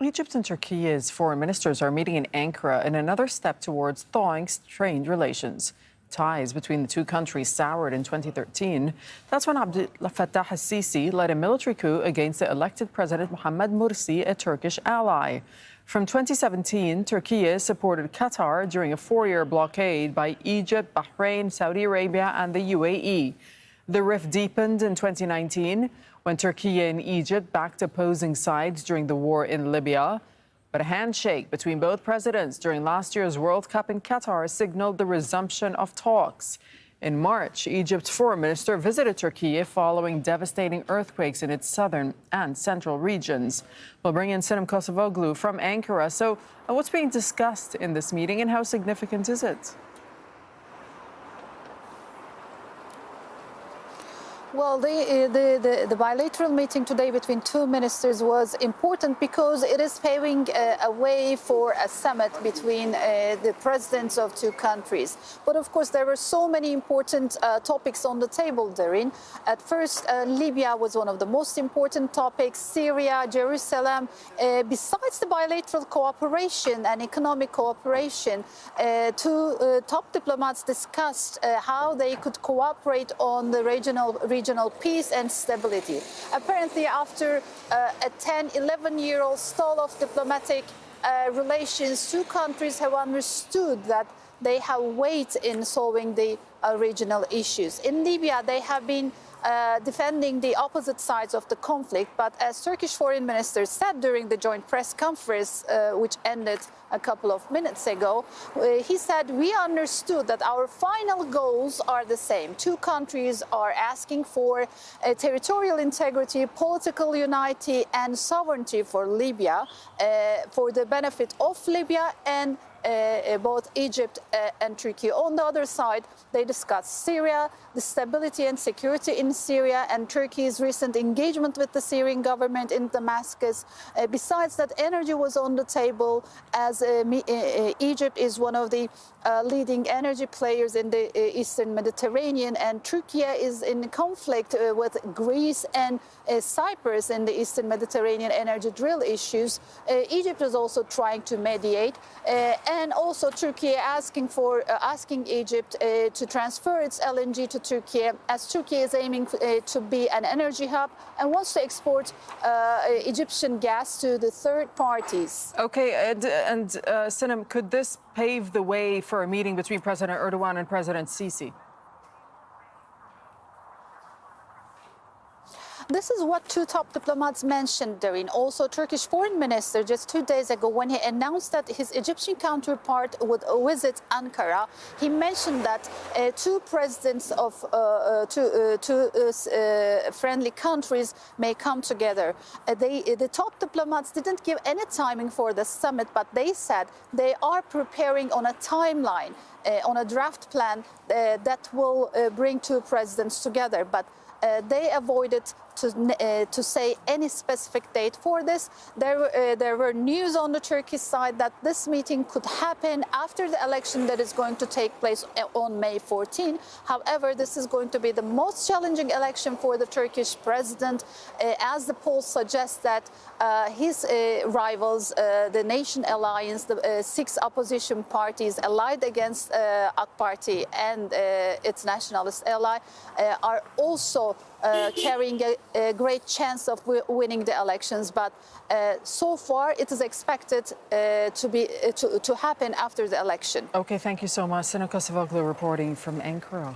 Egypt and Turkiye's foreign ministers are meeting in Ankara in another step towards thawing strained relations. Ties between the two countries soured in 2013. That's when Abdel Fattah al-Sisi led a military coup against the elected President Mohammed Morsi, a Turkish ally. From 2017, Turkiye supported Qatar during a 4-year blockade by Egypt, Bahrain, Saudi Arabia and the UAE. The rift deepened in 2019 when Turkiye and Egypt backed opposing sides during the war in Libya. But a handshake between both presidents during last year's World Cup in Qatar signaled the resumption of talks. In March, Egypt's foreign minister visited Turkey following devastating earthquakes in its southern and central regions. We'll bring in Mevlut Cavusoglu from Ankara. So what's being discussed in this meeting and how significant is it? Well, the bilateral meeting today between two ministers was important because it is paving a way for a summit between the presidents of two countries. But of course, there were so many important topics on the table therein. At first, Libya was one of the most important topics, Syria, Jerusalem. Besides the bilateral cooperation and economic cooperation, two top diplomats discussed how they could cooperate on the regional peace and stability. Apparently, after a 10-11-year-old stall of diplomatic relations, two countries have understood that they have weight in solving the regional issues. In Libya, they have been defending the opposite sides of the conflict, but as Turkish foreign minister said during the joint press conference, which ended a couple of minutes ago, he said, we understood that our final goals are the same. Two countries are asking for territorial integrity, political unity and sovereignty for Libya, for the benefit of Libya and both Egypt and Turkey. On the other side, they discussed Syria, the stability and security in Syria, and Turkey's recent engagement with the Syrian government in Damascus. Besides that, energy was on the table, as Egypt is one of the leading energy players in the Eastern Mediterranean, and Turkey is in conflict with Greece and Cyprus in the Eastern Mediterranean energy drill issues. Egypt is also trying to mediate. And also Turkey asking Egypt to transfer its LNG to Turkey, as Turkey is aiming to be an energy hub and wants to export Egyptian gas to the third parties. Okay, and Sinem, could this pave the way for a meeting between President Erdogan and President Sisi? This is what two top diplomats mentioned therein. Also, Turkish foreign minister just 2 days ago, when he announced that his Egyptian counterpart would visit Ankara, he mentioned that two presidents of two friendly countries may come together. The top diplomats didn't give any timing for the summit, but they said they are preparing on a timeline, on a draft plan that will bring two presidents together. But they avoided to say any specific date for this. There were news on the Turkish side that this meeting could happen after the election that is going to take place on May 14. However, this is going to be the most challenging election for the Turkish president, as the polls suggest that his rivals, the Nation Alliance, the 6 opposition parties allied against AK Party and its nationalist ally, are also carrying a great chance of winning the elections, but so far it is expected to happen after the election. Okay, thank you so much. Mevlut Cavusoglu reporting from Ankara.